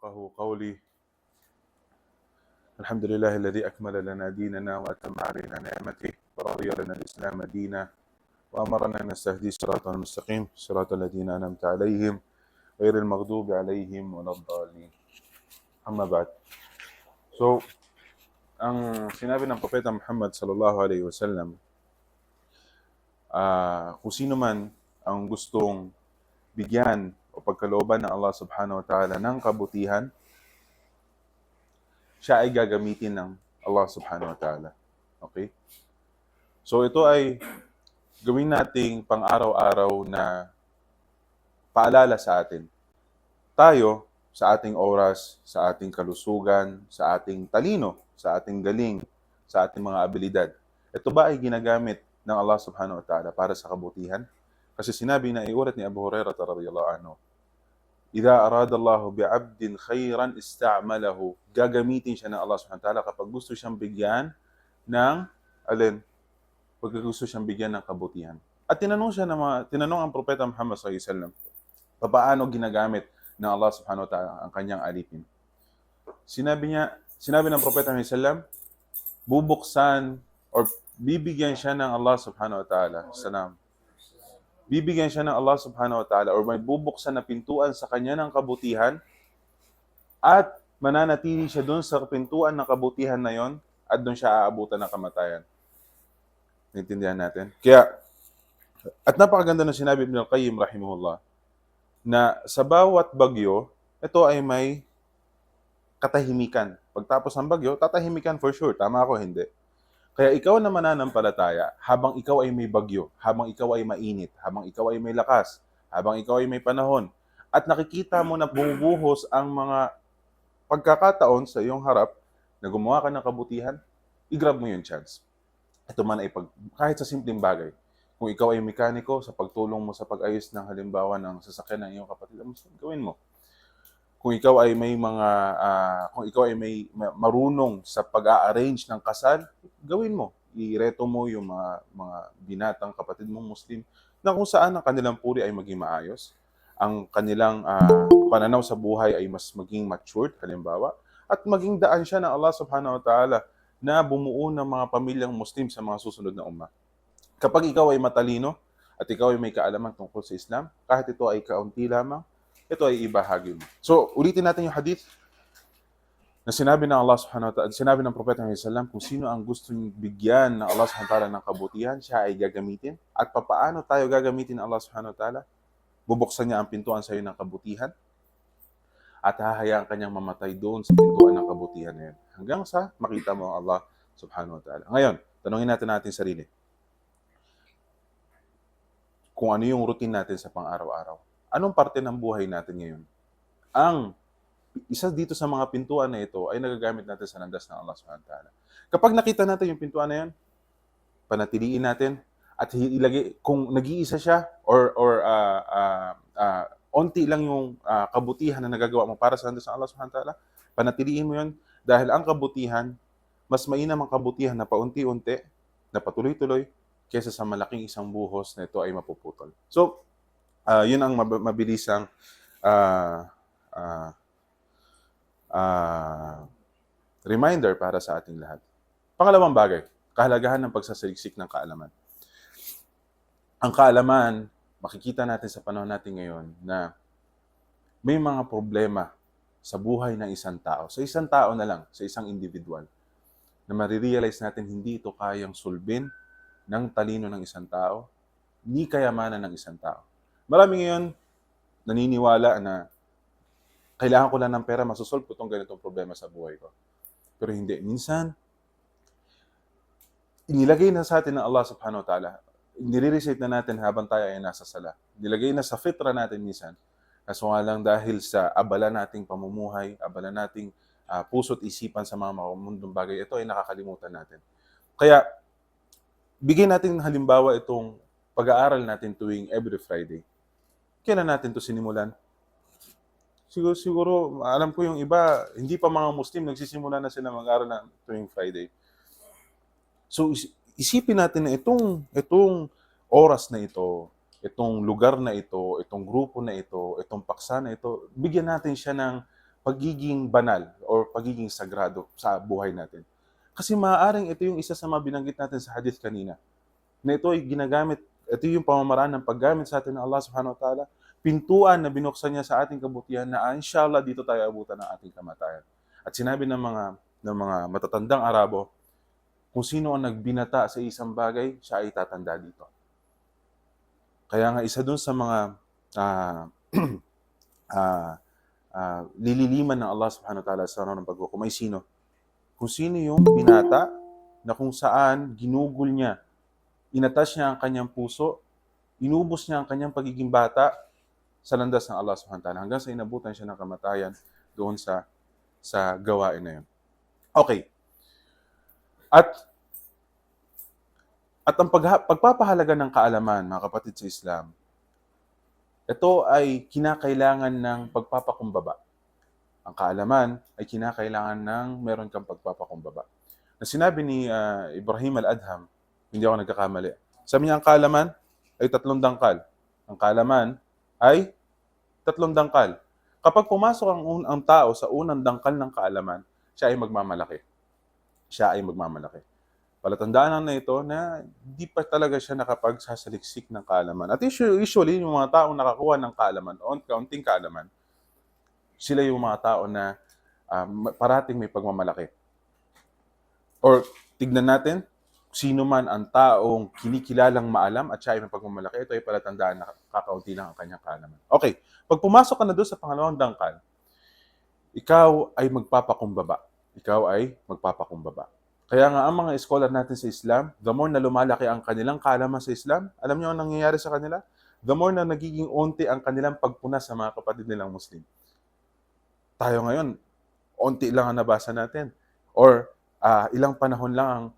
يفقهوا قولي. الحمد لله الذي أكمل لنا ديننا وأتم علينا نعمته ورضي لنا الإسلام دينا وأمرنا أن نستهدي صراطا المستقيم صراط الذين أنعمت عليهم غير المغضوب عليهم ولا الضالين. Amma ba'd. So, ang sinabi ng Propeta Muhammad sallallahu alaihi wasallam, kung sino man ang gustong bigyan o pagkalooban ng Allah subhanahu wa ta'ala ng kabutihan, siya ay gagamitin ng Allah subhanahu wa ta'ala. Okay? So ito ay gawin nating pang-araw-araw na paalala sa atin. Tayo, sa ating oras, sa ating kalusugan, sa ating talino, sa ating galing, sa ating mga abilidad, ito ba ay ginagamit ng Allah subhanahu wa ta'ala para sa kabutihan? Kasi sinabi na iulat ni Abu Hurairah radhiyallahu anhu, "Idza arada Allahu bi'abdin khairan ista'malahu." Gagamitin siya ng Allah subhanahu wa ta'ala kapag gusto siyang bigyan ng alin? Pag gusto siyang bigyan ng kabutihan. At tinanong ang Propeta Muhammad sallallahu alaihi wasallam, paano ginagamit ng Allah subhanahu wa ta'ala ang kanyang alipin? Sinabi ng Propeta sallallahu alaihi wasallam, bubuksan or bibigyan siya ng Allah subhanahu wa ta'ala. Bibigyan siya ng Allah subhanahu wa ta'ala or may bubuksan na pintuan sa kanya ng kabutihan at mananatili siya doon sa pintuan ng kabutihan na yon at doon siya aabutan ng kamatayan. Naintindihan natin? At napakaganda ng sinabi Ibn al-Qayyim rahimahullah na sa bawat bagyo, ito ay may katahimikan. Pagtapos ng bagyo, tatahimikan for sure. Tama ako, hindi. Kaya ikaw na mananampalataya, habang ikaw ay may bagyo, habang ikaw ay mainit, habang ikaw ay may lakas, habang ikaw ay may panahon, at nakikita mo na bumubuhos ang mga pagkakataon sa iyong harap na gumawa ka ng kabutihan, i-grab mo yung chance. Ito man ay kahit sa simpleng bagay. Kung ikaw ay mekaniko, sa pagtulong mo sa pag-ayos ng halimbawa ng sasakyan ng iyong kapatid, gawin mo. Kung ikaw ay may may marunong sa pag-a-arrange ng kasal, gawin mo. Ireto mo yung mga binatang kapatid mong Muslim na kung saan ang kanilang puri ay maging maayos, ang kanilang pananaw sa buhay ay mas maging matured, halimbawa, at maging daan siya ng Allah subhanahu wa ta'ala na bumuo ng mga pamilyang Muslim sa mga susunod na ummah. Kapag ikaw ay matalino at ikaw ay may kaalaman tungkol sa Islam, kahit ito ay kaunti lamang, ito ay ibahagi mo. So, ulitin natin yung hadith na sinabi ng Allah subhanahu wa ta'ala, sinabi ng Propeta Muhammad sallallahu alaihi wasallam, kung sino ang gusto bigyan ng Allah subhanahu wa ta'ala ng kabutihan, siya ay gagamitin. At papaano tayo gagamitin ng Allah subhanahu wa ta'ala? Bubuksan niya ang pintuan sa iyo ng kabutihan at hahayaan kanyang mamatay doon sa pintuan ng kabutihan na yun. Hanggang sa makita mo ang Allah subhanahu wa ta'ala. Ngayon, tanungin natin sarili. Kung ano yung routine natin sa pang-araw-araw. Anong parte ng buhay natin ngayon? Ang isa dito sa mga pintuan na ito ay nagagamit natin sa landas ng Allah subhanahu wa ta'ala. Kapag nakita natin yung pintuan na yan, panatiliin natin at ilagay, kung nag-iisa siya or onti lang yung kabutihan na nagagawa mo para sa landas ng Allah subhanahu wa ta'ala, panatiliin mo yun dahil ang kabutihan, mas mainam ang kabutihan na paunti-unti, na patuloy-tuloy, kaysa sa malaking isang buhos na ito ay mapuputol. So, yun ang mabilisang reminder para sa ating lahat. Pangalawang bagay, kahalagahan ng pagsasaliksik ng kaalaman. Ang kaalaman, makikita natin sa panahon natin ngayon na may mga problema sa buhay ng isang tao. Sa isang tao na lang, sa isang individual, na marirealize natin hindi ito kayang sulbin ng talino ng isang tao, ni kayamanan ng isang tao. Marami ngayon naniniwala na kailangan ko lang ng pera, masusolve ko itong ganitong problema sa buhay ko. Pero hindi. Minsan, inilagay na sa atin ng Allah subhanahu wa ta'ala, nire-recite na natin habang tayo ay nasa sala. Nilagay na sa fitra natin minsan. Kaso nga lang dahil sa abala nating pamumuhay, abala nating puso't isipan sa mga mundong bagay, ito ay nakakalimutan natin. Kaya, bigyan natin ng halimbawa itong pag-aaral natin tuwing every Friday. Kailan natin ito sinimulan? Siguro, alam ko yung iba, hindi pa mga Muslim, nagsisimula na sila mag-aaral na tuwing Friday. So, isipin natin na itong oras na ito, itong lugar na ito, itong grupo na ito, itong paksa na ito, bigyan natin siya ng pagiging banal or pagiging sagrado sa buhay natin. Kasi maaaring ito yung isa sa mga binanggit natin sa hadith kanina, na ito ay ginagamit, ito yung pamamaraan ng paggamit sa atin ng Allah subhanahu wa ta'ala, pintuan na binuksan niya sa ating kabutihan na inshallah dito tayo abutan ng ating kamatayan. At sinabi ng mga matatandang Arabo, kung sino ang nagbinata sa isang bagay, siya ay tatanda dito. Kaya nga isa dun sa mga lililiman ng Allah subhanahu wa ta'ala sa araw ng paghukom ay sino? Kung sino yung binata na kung saan ginugol niya, inatas niya ang kanyang puso, inubos niya ang kanyang pagiging bata sa landas ng Allah subhanahu wa ta'ala hanggang sa inabutan siya ng kamatayan doon sa gawain na yun. Okay. At ang pagpapahalaga ng kaalaman, mga kapatid sa Islam, ito ay kinakailangan ng pagpapakumbaba. Ang kaalaman ay kinakailangan ng meron kang pagpapakumbaba. Na sinabi ni Ibrahim al-Adham, hindi ako nagkakamali. Sabi niya, ang kaalaman ay 3 dangkal. Ang kaalaman ay 3 dangkal. Kapag pumasok ang tao sa unang dangkal ng kaalaman, siya ay magmamalaki. Palatandaan na ito na di pa talaga siya nakapagsasaliksik ng kaalaman. At usually, yung mga taong nakakuha ng kaalaman, kaunting kaalaman, sila yung mga tao na parating may pagmamalaki. Or tignan natin, sino man ang taong kinikilalang maalam at siya ay may pagmamalaki, ito ay palatandaan na kakaunti lang ang kanyang kaalaman. Okay, pag pumasok ka na doon sa pangalawang dangkal, ikaw ay magpapakumbaba. Kaya nga ang mga scholar natin sa Islam, the more na lumalaki ang kanilang kaalaman sa Islam, alam niyo ang nangyayari sa kanila? The more na nagiging onti ang kanilang pagpuna sa mga kapatid nilang Muslim. Tayo ngayon, onti lang ang nabasa natin. Or ilang panahon lang ang...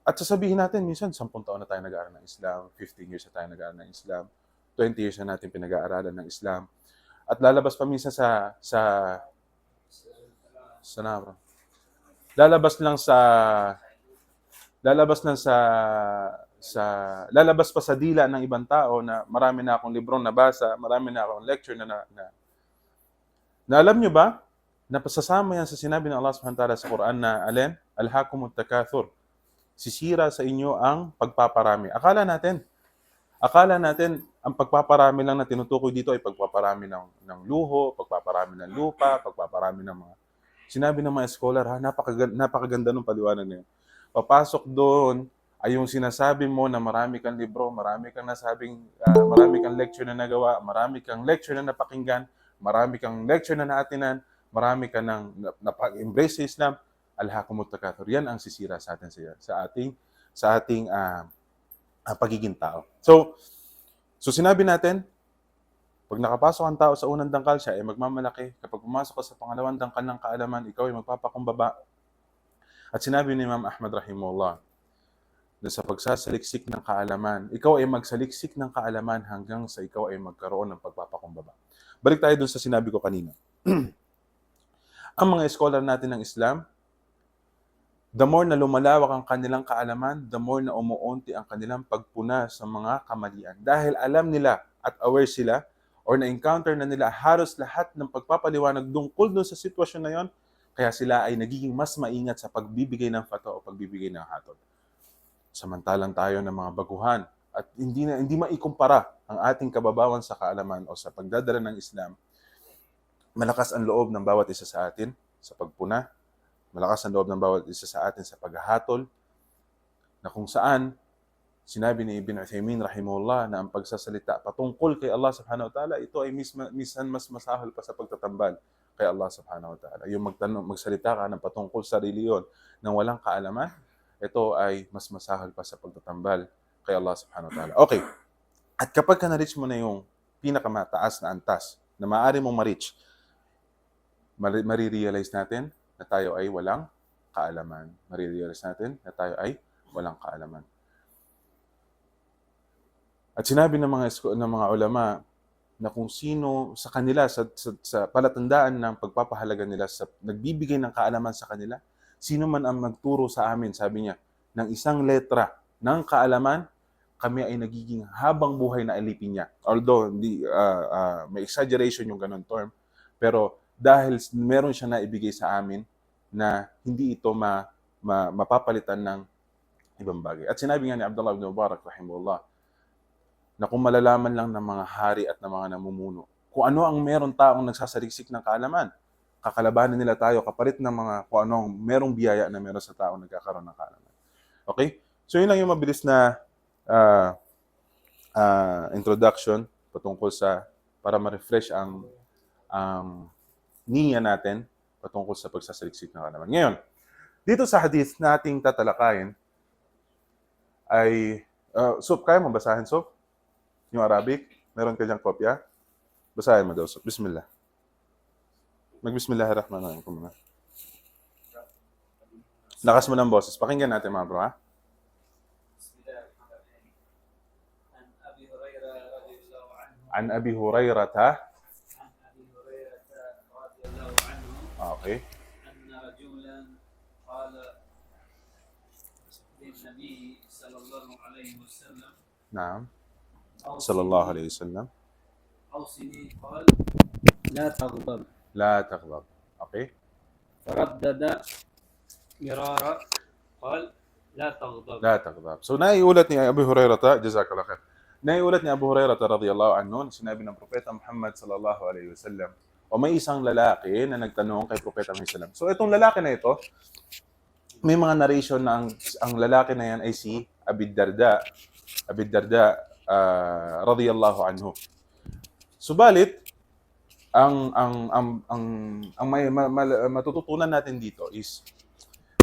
At sasabihin natin, minsan 10 taon na tayo nag-aaral ng Islam, 15 years na tayo nag-aaral ng Islam, 20 years na natin pinag-aaralan ng Islam. At lalabas pa minsan lalabas pa sa dila ng ibang tao na marami na akong librong nabasa, marami na akong lecture na alam nyo ba, na pasasama yan sa sinabi ng Allah subhanahu wa ta'ala sa Quran na alin? Alhaakumut takathur. Sisira sa inyo ang pagpaparami. Akala natin ang pagpaparami lang na tinutukoy dito ay pagpaparami ng luho, pagpaparami ng lupa, pagpaparami ng mga... Sinabi ng mga scholar, napakaganda ng paliwanag na yun. Papasok doon ay yung sinasabi mo na marami kang libro, marami kang lecture na nagawa, marami kang lecture na napakinggan, marami kang lecture na naatinan, marami kang napag-embrace sa Islam, alhaakumut takathur. Yan ang sisira sa atin sa ating pagiging tao. So sinabi natin, pag nakapasok ang tao sa unang dangkal, siya ay magmamalaki. Kapag pumasok ka sa pangalawang dangkal ng kaalaman, ikaw ay magpapakumbaba. At sinabi ni Imam Ahmad rahimahullah, na sa pagsasaliksik ng kaalaman, ikaw ay magsaliksik ng kaalaman hanggang sa ikaw ay magkaroon ng pagpapakumbaba. Balik tayo dun sa sinabi ko kanina. Ang mga scholar natin ng Islam, the more na lumalawak ang kanilang kaalaman, the more na umuunti ang kanilang pagpuna sa mga kamalian. Dahil alam nila at aware sila or na-encounter na nila halos lahat ng pagpapaliwanag tungkol doon sa sitwasyon na yon, kaya sila ay nagiging mas maingat sa pagbibigay ng fatwa o pagbibigay ng hatol. Samantalang tayo ng mga baguhan at hindi maikumpara ang ating kababawan sa kaalaman o sa pagdadala ng Islam. Malakas ang loob ng bawat isa sa atin sa pagpuna, malakas ang loob ng bawat isa sa atin sa paghahatol, na kung saan sinabi ni Ibn Uthaymin rahimahullah na ang pagsasalita patungkol kay Allah subhanahu wa ta'ala, ito ay minsan mas masahol pa sa pagtatambal kay Allah subhanahu wa ta'ala. Yung magsalita ka ng patungkol sa reliyon ng walang kaalaman, ito ay mas masahol pa sa pagtatambal kay Allah subhanahu wa ta'ala. Okay. At kapag ka na-reach mo na yung pinakamataas na antas na maaari mong ma-reach, marirealize natin na tayo ay walang kaalaman. At sinabi ng mga ulama na kung sino sa kanila, sa palatandaan ng pagpapahalaga nila sa nagbibigay ng kaalaman sa kanila, sino man ang magturo sa amin, sabi niya, ng isang letra ng kaalaman, kami ay nagiging habang buhay na alipin niya. Although may exaggeration yung ganun term, pero dahil meron siya na ibigay sa amin na hindi ito mapapalitan ng ibang bagay. At sinabi nga ni Abdullah ibn Mubarak rahimahullah na kung malalaman lang ng mga hari at ng mga namumuno kung ano ang meron taong nagsasaliksik ng kaalaman, kakalabanin nila tayo kapalit ng mga kung anong merong biyaya na meron sa taong nagkakaroon ng kaalaman. Okay? So yun lang yung mabilis na introduction patungkol sa para ma-refresh ang niya natin patungkol sa pagsasaliksik ng kaalaman. Ngayon, dito sa hadith nating tatalakayin ay Sof, kaya mo basahin, Sof? Yung Arabic? Meron ka diyang kopya? Basahin mo daw, Sof. Bismillah. Mag-Bismillahirrahmanirrahim ko muna. Lakas mo ng boses. Pakinggan natin mga bro, ha? عن أبي هريرة okay. أن رجلا قال للنبي صلى الله عليه وسلم نعم صلى الله عليه وسلم أوصني قال لا تغضب لا تغضب okay. فردد مرارا قال لا تغضب لا تغضب. So naiulat ni Abu Hurairah, jazakallahu khair. Naiulat ni Abu Hurairah radhiyallahu anhu, sinabi ng Propeta Muhammad sallallahu alaihi wasallam, o may isang lalaki na nagtanong kay Propeta Muhammad sallallahu alaihi wasallam. So itong lalaki na ito, may mga narration na ang lalaki na yan ay si Abi Darda radhiyallahu anhu. Subalit ang may matututunan natin dito is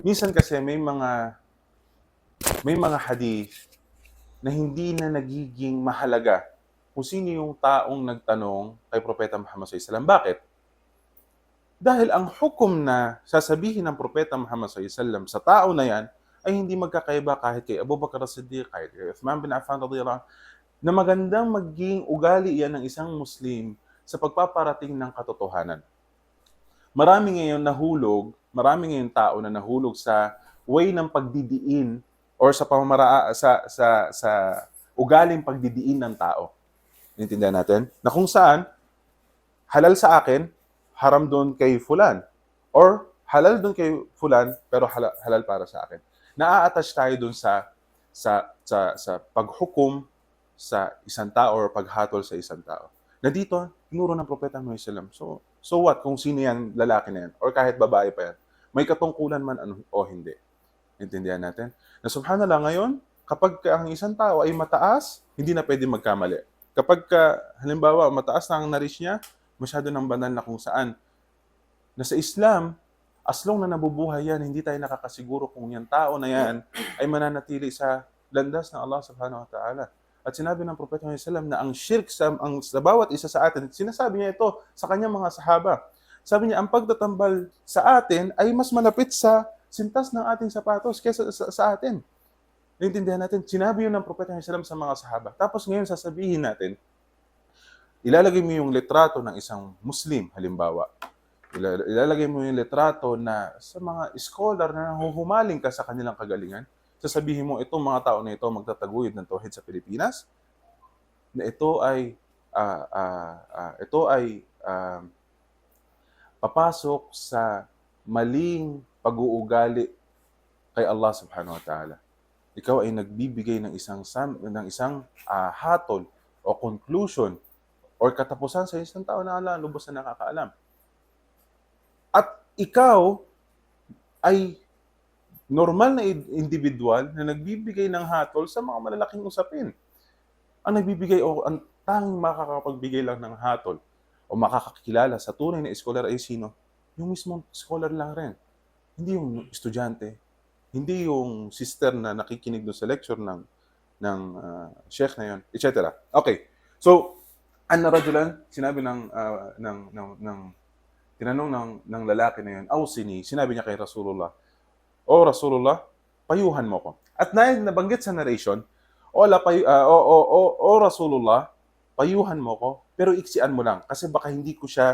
minsan kasi may mga hadith na hindi na nagiging mahalaga kung sino yung taong nagtanong kay Propeta Muhammad SAW. Bakit? Dahil ang hukom na sasabihin ng Propeta Muhammad SAW sa tao na yan ay hindi magkakaiba kahit kay Abu Bakr as-Siddiq, kahit kay Uthman bin Affan radhiyallahu anhu, na magandang maging ugali yan ng isang Muslim sa pagpaparating ng katotohanan. Marami ngayon tao na nahulog sa way ng pagdidiin or sa sa ugaling pagdidiin ng tao. Intindihan natin? Na kung saan, halal sa akin, haram doon kay fulan. Or halal doon kay fulan, pero halal para sa akin. Naa-attach tayo doon sa paghukom sa isang tao or paghatol sa isang tao. Na dito, tinuro ng Propeta Muhammad sallallahu alaihi wasallam. So what kung sino yan, lalaki na yan, or kahit babae pa yan, may katungkulan man o hindi. Intindihan natin? Na subhanallah ngayon, kapag ang isang tao ay mataas, hindi na pwede magkamali. Kapag halimbawa mataas na ang narish niya, masyado ng banal na kung saan. Na sa Islam, as long na nabubuhay yan, hindi tayo nakakasiguro kung yung tao na yan ay mananatili sa landas ng Allah subhanahu wa ta'ala. At sinabi ng Propeta Muhammad sallallahu alaihi wasallam na ang shirk sa bawat isa sa atin, sinasabi niya ito sa kanyang mga sahaba. Sabi niya, ang pagtatambal sa atin ay mas malapit sa sintas ng ating sapatos kaysa sa atin. Naintindihan natin, sinabi yun ng Propeta Muhammad sallallahu alaihi wasallam sa mga sahaba. Tapos ngayon sasabihin natin, ilalagay mo yung litrato ng isang Muslim, halimbawa. Ilalagay mo yung litrato na sa mga scholar na nahuhumaling ka sa kanilang kagalingan. Sasabihin mo, itong mga tao na ito magtataguyod ng tauhid sa Pilipinas, na ito ay papasok sa maling pag-uugali kay Allah subhanahu wa ta'ala. Ikaw ay nagbibigay ng isang hatol o conclusion or katapusan sa isang tao na lubos na nakakaalam. At ikaw ay normal na individual na nagbibigay ng hatol sa mga malalaking usapin. Ang nagbibigay o ang tanging makakapagbigay lang ng hatol o makakakilala sa tunay na scholar ay sino? Yung mismong scholar lang rin. Hindi yung estudyante, hindi yung sister na nakikinig doon sa lecture ng sheikh na yun, etc. Okay. So, rajulan, sinabi tinanong ng lalaki na yun, sinabi niya kay Rasulullah, O Rasulullah, payuhan mo ko. At nabanggit sa narration, O Rasulullah, payuhan mo ko, pero iksian mo lang, kasi baka hindi ko siya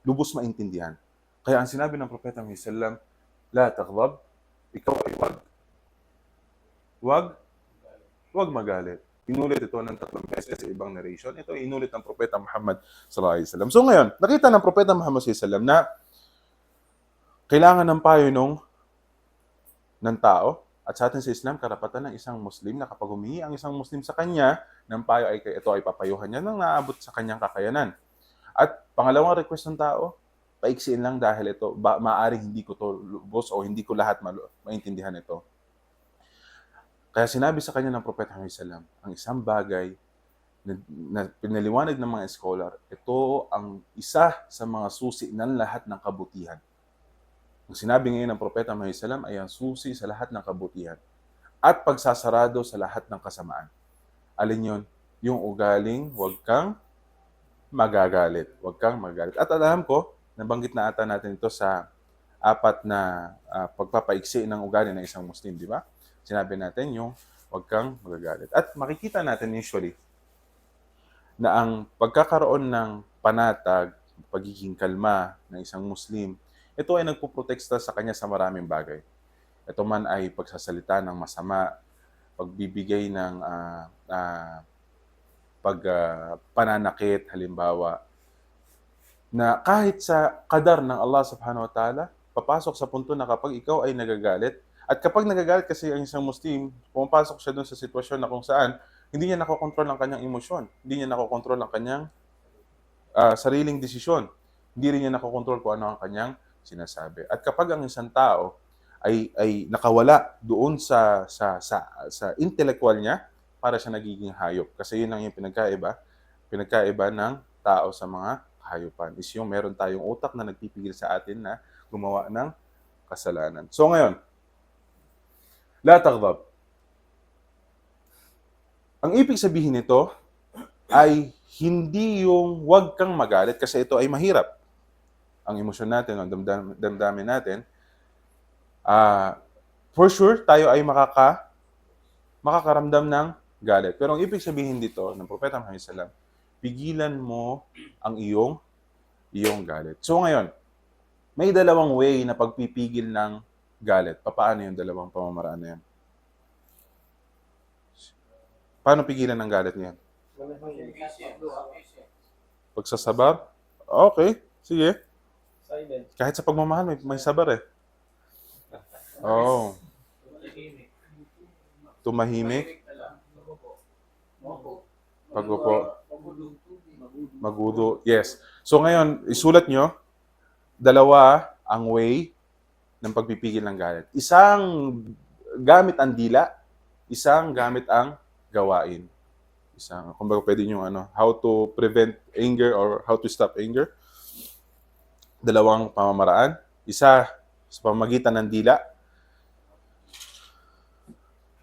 lubos maintindihan. Kaya ang sinabi ng Propeta Muhammad sallallahu alaihi wasallam, La taghdab, ikaw ay wag magalit. Inulit ito ng 3 beses sa ibang narration. Ito inulit ng Propeta Muhammad sallallahu alaihi wasallam. So ngayon, nakita ng Propeta Muhammad sallallahu alaihi wasallam na kailangan ng payo ng tao at sa atin sa Islam, karapatan ng isang Muslim na kapag humingi ang isang Muslim sa kanya ng payo ay ito ay papayuhan niya nang naabot sa kanyang kakayanan. At pangalawang request ng tao, paiksiin lang dahil ito, maaaring hindi ko to lubos o hindi ko lahat maintindihan ito. Kaya sinabi sa kanya ng Propeta Muhammad sallallahu alaihi wasallam, ang isang bagay na pinaliwanag ng mga scholar, ito ang isa sa mga susi ng lahat ng kabutihan. Ang sinabi ngayon ng Propeta Muhammad sallallahu alaihi wasallam ay ang susi sa lahat ng kabutihan at pagsasarado sa lahat ng kasamaan. Alin yon? Yung ugaling, huwag kang magagalit. Huwag kang magagalit. At alam ko, nabanggit na ata natin ito sa 4 na pagpapaiksi ng ugali ng isang Muslim, di ba? Sinabi natin yung huwag kang magagalit. At makikita natin usually na ang pagkakaroon ng panatag, pagiging kalma ng isang Muslim, ito ay nagpuprotekta sa kanya sa maraming bagay. Ito man ay pagsasalita ng masama, pagbibigay ng pananakit, halimbawa, na kahit sa qadar ng Allah subhanahu wa ta'ala, papasok sa punto na kapag ikaw ay nagagalit, at kapag nagagalit kasi ang isang Muslim, pumapasok siya dun sa sitwasyon na kung saan hindi niya nakokontrol ang kanyang emosyon, hindi niya nakokontrol ang kanyang sariling desisyon, hindi rin niya nakokontrol kung ano ang kanyang sinasabi. At kapag ang isang tao ay nakawala doon sa intellectual niya, para siya nagiging hayop. Kasi yun lang yung pinagkaiba ng tao sa mga hayupan. Is yung meron tayong utak na nagpipigil sa atin na gumawa ng kasalanan. So ngayon, la taghdab. Ang ibig sabihin nito ay hindi yung huwag kang magalit kasi ito ay mahirap. Ang emosyon natin, ang damdamin natin, for sure, tayo ay makakaramdam ng galit. Pero ang ibig sabihin dito ng Propeta Muhammad sallallahu alaihi wasallam, pigilan mo ang iyong galit. So ngayon, may dalawang way na pagpipigil ng galit. Paano yung dalawang pamamaraan na yan? Paano pigilan ng galit niyan? Pagsasabar? Okay, sige. Kahit sa pagmamahal, may sabar eh. Oh. Tumahimik. Pagupo. Magudo. Yes. So ngayon, isulat nyo, dalawa ang way ng pagpipigil ng galit. Isang gamit ang dila, isang gamit ang gawain. Kumbaga pwede nyo how to prevent anger or how to stop anger. Dalawang pamamaraan. Isa sa pamamagitan ng dila.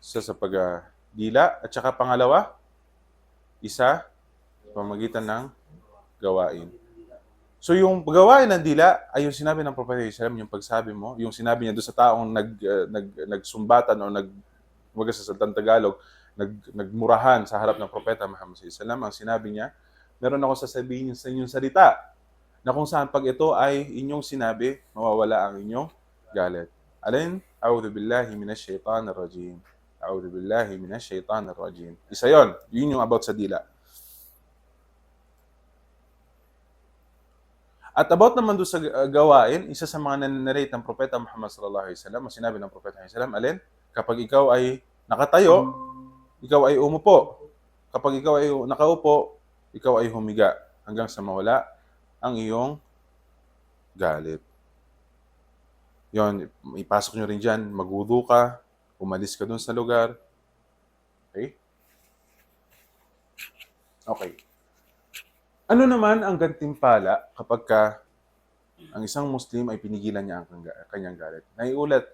Isa sa pagdila. At saka pangalawa, isa sa pamamagitan ng gawain. So yung gawain ng dila ay yung sinabi ng Propeta Islam, yung pagsabi mo, yung sinabi niya doon sa taong nagsumbatan o sa salitang Tagalog, nagmurahan sa harap ng Propeta Muhammad sallallahu alaihi wasallam, ang sinabi niya, meron ako sasabihin sa inyong salita na kung saan pag ito ay inyong sinabi, mawawala ang inyong galit. Alin? A'udhu billahi minash shaitanir rajim. A'udhu billahi minash shaitanir rajim. Isa yon. Yun yung about sa dila. At about naman doon sa gawain, isa sa mga nanarrate ng Propeta Muhammad sallallahu alaihi wasallam, sinabi ng Propeta sallallahu alaihi wasallam, alin? Kapag ikaw ay nakatayo, ikaw ay umupo. Kapag ikaw ay nakaupo, ikaw ay humiga hanggang sa mawala ang iyong galit. Yon, ipasok nyo rin dyan, magudo ka, umalis ka dun sa lugar. Okay? Okay. Ano naman ang gantimpala kapag ang isang Muslim ay pinigilan niya ang kanyang galit? Naiulat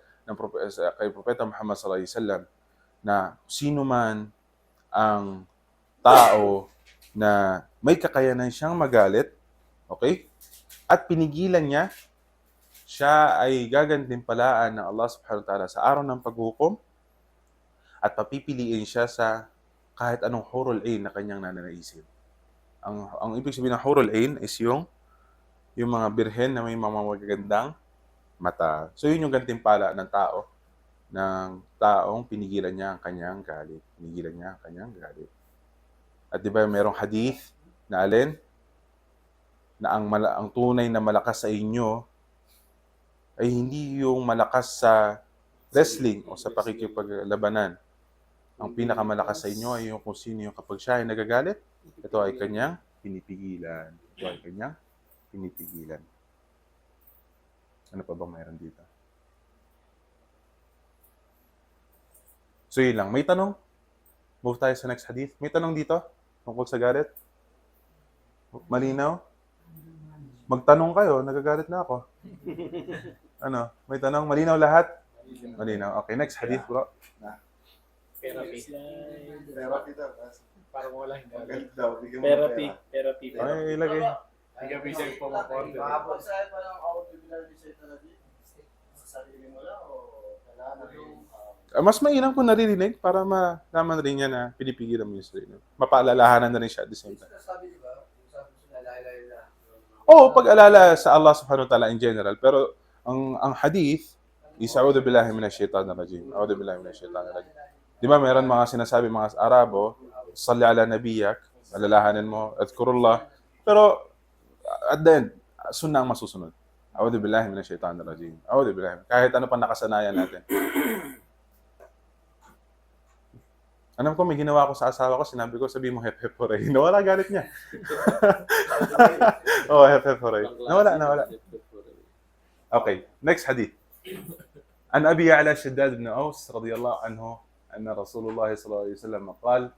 kay Propeta Muhammad sallallahu alaihi wasallam na sino man ang tao na may kakayanan siyang magalit, okay? At pinigilan niya, siya ay gagantimpalaan ng Allah subhanahu wa ta'ala sa araw ng paghukom at papipiliin siya sa kahit anong hurul ain na kanyang nananaisip. Ang ibig sabihin ng hurul ain is yung mga birhen na may mga magagandang mata. So yun yung gantimpala ng taong pinigilan niya ang kanyang galit. Pinigilan niya ang kanyang galit. At di ba merong hadith na alin? Na ang tunay na malakas sa inyo ay hindi yung malakas sa wrestling o sa pakikipaglabanan. Ang pinakamalakas sa inyo ay yung kung sino yung kapag siya ay nagagalit, ito ay kanyang pinipigilan. Ito ay kanyang pinipigilan. Ano pa bang mayroon dito? So yun lang. May tanong? Move tayo sa next hadith. May tanong dito? Tungkol sa galit? Malinaw? Magtanong kayo, nagagalit na ako. Ano? May tanong? Malinaw lahat? Malinaw. Okay, next hadith bro. Therapy. Therapy daw. Parang wala hindi. Magalit daw. Bigyan mo Therapy. pera. Therapy. Ay, ilagay. Hindi ka busy pumaporte. Makapagsahe pa ng audio-visual design talaga. Sa sarili mo lang o kailangan yung... Mas mainam kung naririnig para malaman rin niya na pinipigilan mo yung sarili. Mapaalalahanan na rin siya at the same time. Sabi di ba? Sabi sila laila. Oo, pag-alala sa Allah subhanahu wa ta'ala in general. Pero ang hadith is a'udhu billahi minash shaitanir rajim. A'udhu billahi minash shaitanir rajim. Di ba meron mga sinasabi mga Arabo, salli ala nabiyak, alalahanin mo, adhkurullah. Pero at the end, sunnah ang masusunod. A'udhu billahi minash shaitanir rajim. A'udhu billahi. Kahit ano pa nakasanayan natin. Alam ko, may ginawa ko sa asawa ko, sinabi ko, sabi mo, hep hep hooray. Nawala galit niya. Oh, hep hep hooray. Nawala. Okay, next hadith. عن أبي يعلى شداد بن أوس رضي الله عنه أن رسول الله صلى الله عليه وسلم قال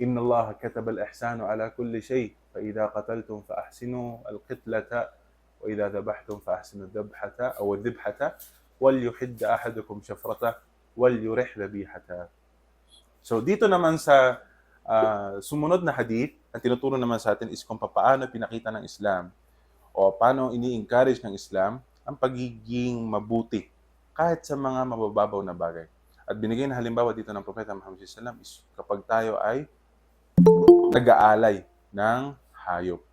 إن الله كتب الإحسان على كل شيء فإذا قتلتم فأحسنوا القتلة وإذا ذبحتم فأحسنوا الذبحة أو الذبحة وليحد أحدكم شفرته وليرح ذبيحته. So dito naman sa sumunod na hadith, ang tinuturo naman sa atin is kung paano pinakita ng Islam o paano ini-encourage ng Islam ang pagiging mabuti kahit sa mga mabababaw na bagay. At binigay na halimbawa dito ng Propeta Muhammad SAW is kapag tayo ay nag-aalay ng hayop.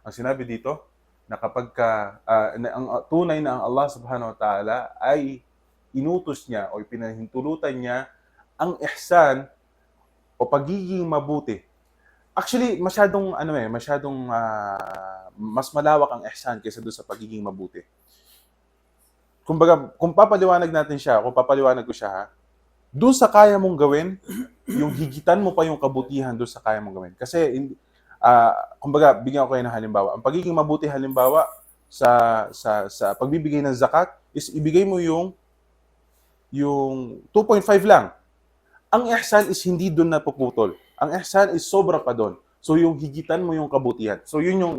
Ang sinabi dito na kapag ang tunay na ang Allah subhanahu wa ta'ala ay inutos niya o pinahintulutan niya ang ihsan o pagiging mabuti. Actually, masyadong mas malawak ang ihsan kaysa doon sa pagiging mabuti. Kumbaga, kung papaliwanag natin siya, kung papaliwanag ko siya ha, doon sa kaya mong gawin, yung higitan mo pa yung kabutihan doon sa kaya mong gawin. Kasi, kumbaga, bigyan ko kayo ng halimbawa. Ang pagiging mabuti halimbawa sa pagbibigay ng zakat is ibigay mo yung 2.5 lang. Ang ihsan is hindi doon napuputol. Ang ihsan is sobra pa doon. So, yung higitan mo yung kabutihan. So, yun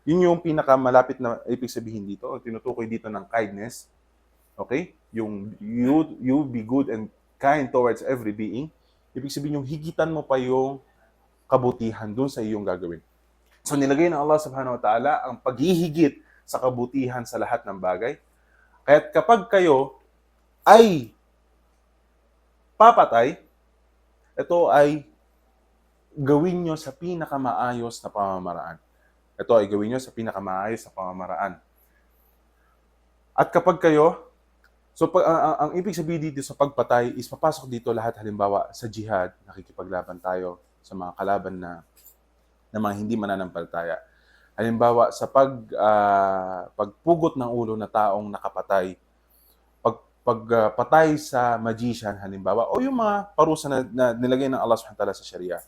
yung pinakamalapit na ibig sabihin dito. Tinutukoy dito ng kindness. Okay? Yung you be good and kind towards every being. Ibig sabihin yung higitan mo pa yung kabutihan doon sa iyong gagawin. So, nilagay ng Allah subhanahu wa ta'ala ang paghihigit sa kabutihan sa lahat ng bagay. Kaya't kapag kayo ay papatay, ito ay gawin nyo sa pinakamaayos na pamamaraan. Ito ay gawin nyo sa pinakamaayos na pamamaraan. At kapag kayo, so ang ibig sabihin dito sa pagpatay is papasok dito lahat halimbawa sa jihad, nakikipaglaban tayo sa mga kalaban na mga hindi mananampalataya. Halimbawa sa pagpugot ng ulo na taong nakapatay, pagpatay sa magician halimbawa o yung mga parusa na nilagay ng Allah subhanahu wa ta'ala sa Sharia.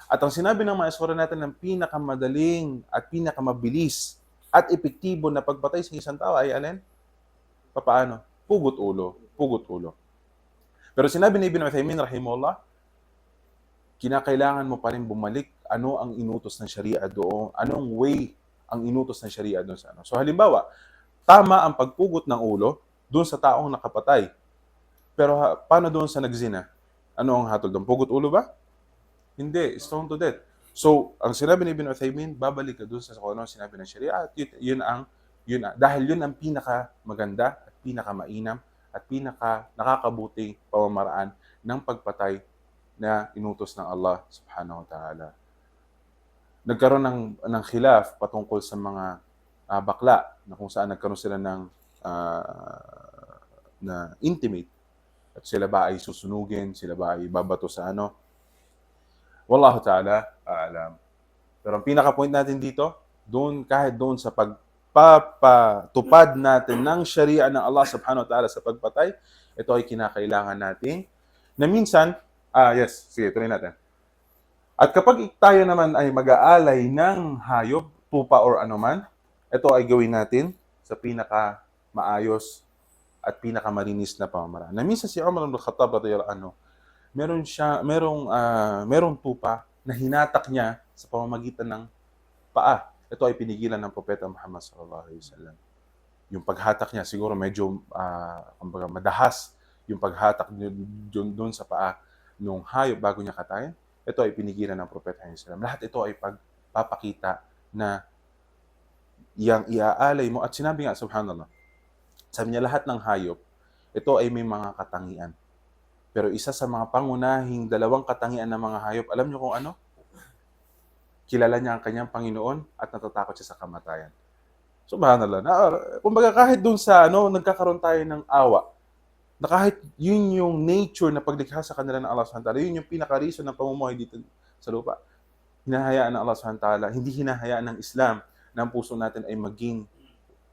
At ang sinabi ng mga eskora natin ng pinakamadaling at pinakamabilis at epektibo na pagpatay sa isang tao ay alin? Paano? Pugot ulo. Pero sinabi ni Ibn Uthaymin rahimahullah, kinakailangan mo pa rin bumalik ano ang inutos ng Sharia doon, anong way ang inutos ng Sharia doon sa ano. So halimbawa, tama ang pagpugot ng ulo doon sa taong nakapatay. Pero paano doon sa nagzina? Ano ang hatol doon? Pugot ulo ba? Hindi, stone to death. So, ang sinabi ni Ibn Uthaymin, babalik ka doon sa kung ano sinabi ng Sharia at dahil yun ang pinakamaganda at pinakamainam at nakakabuting pamamaraan ng pagpatay na inutos ng Allah subhanahu wa ta'ala. Nagkaroon ng khilaf patungkol sa mga bakla na kung saan nagkaroon sila ng na intimate at sila ba ay susunugin, sila ba ay babato sa ano. Wallahu ta'ala a'lam. Pero ang pinaka-point natin dito, kahit doon sa pagpapatupad natin ng sharia ng Allah subhanahu wa ta'ala sa pagpatay, ito ay kinakailangan natin na minsan, yes, sige, tuloy natin. At kapag tayo naman ay mag-aalay ng hayop, tupa or anuman, ito ay gawin natin sa pinaka-maayos at pinaka-malinis na pamamaraan. Na minsan si Umar ibn Khattab radhiyallahu anhu, merong tupa na hinatak niya sa pamamagitan ng paa. Ito ay pinigilan ng Propeta Muhammad sallallahu alaihi wasallam. Yung paghatak niya siguro medyo kumbaga madahas yung paghatak doon sa paa nung hayop bago niya katayin. Ito ay pinigilan ng Propeta sallallahu alaihi wasallam. Lahat ito ay pagpapakita na yang iaalay mo at sinabi nga subhanallah. Sabi niya lahat ng hayop ito ay may mga katangian. Pero isa sa mga pangunahing dalawang katangian ng mga hayop, alam niyo kung ano? Kilala niya ang kanyang Panginoon at natatakot siya sa kamatayan. Subhanallah. Kumbaga kahit dun sa nagkakaroon tayo ng awa, na kahit yun yung nature na paglikha sa kanila ng Allah subhanahu wa ta'ala, yun yung pinaka-reason ng pamumuhay dito sa lupa. Hinahayaan ng Allah subhanahu wa ta'ala, hindi hinahayaan ng Islam na ang puso natin ay maging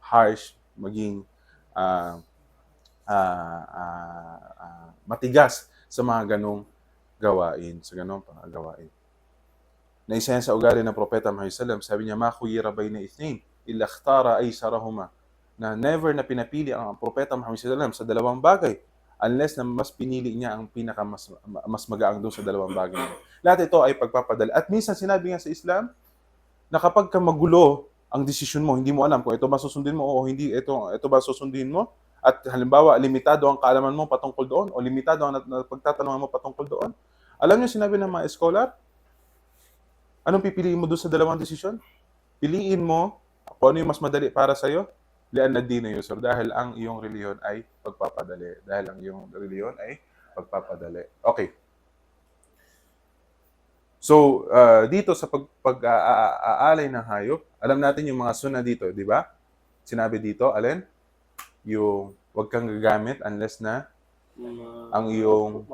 harsh, maging matigas sa mga ganong gawain, sa ganong pangagawain. Na isa yan sa ugali ng Propeta Muhammad sallallahu alaihi wasallam, sabi niya, ma khuyira bayna ithnain illa ikhtara aysarahuma, na never na pinapili ang Propeta Muhammad sallallahu alaihi wasallam sa dalawang bagay unless na mas pinili niya ang pinaka mas magaang doon sa dalawang bagay. Lahat ito ay pagpapadali. At minsan sinabi nga sa Islam na kapag ka magulo ang desisyon mo, hindi mo alam kung ito ba susundin mo o hindi ito ba susundin mo, at halimbawa limitado ang kaalaman mo patungkol doon o limitado ang pagtatanungan mo patungkol doon. Alam niyo sinabi ng mga scholar, anong pipiliin mo doon sa dalawang desisyon? Piliin mo kung ano yung mas madali para sa'yo. Lian ad-din yusr, dahil ang iyong reliyon ay pagpapadali. Dahil ang iyong reliyon ay pagpapadali. Okay. So, dito sa pag-aalay ng hayop, alam natin yung mga sunnah dito, di ba? Sinabi dito, alin? Yung wag kang gagamit unless na ang iyong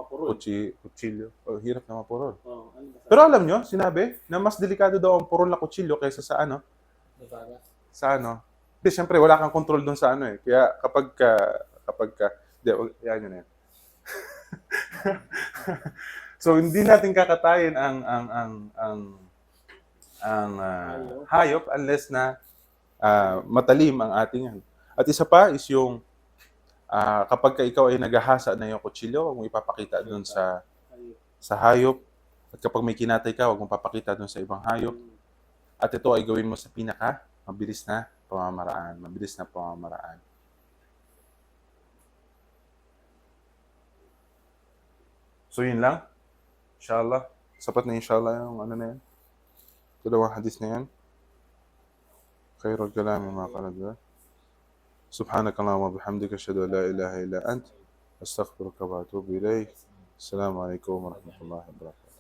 kutsilyo. Hirap na mapurol. Pero alam nyo, sinabi na mas delikado daw ang purol na kutsilyo kaysa sa Sa Hindi, syempre, wala kang control doon sa Kaya kapag yan yun yan. So, hindi natin kakatayin ang hayop unless na matalim ang ating At isa pa is yung kapag ikaw ay naghahasa na yung kutsilyo, huwag mo ipapakita doon sa hayop. At kapag may kinatay ka, huwag mo papakita doon sa ibang hayop. At ito ay gawin mo sa mabilis na pamamaraan. So yun lang. Inshallah. Sapat na inshallah yung na yan. Dalawang hadith na yan. Khairul kalami mga kalagwa. سبحانك اللهم وبحمدك أشهد أن لا إله إلا أنت أستغفرك وأتوب إليك السلام عليكم ورحمة الله وبركاته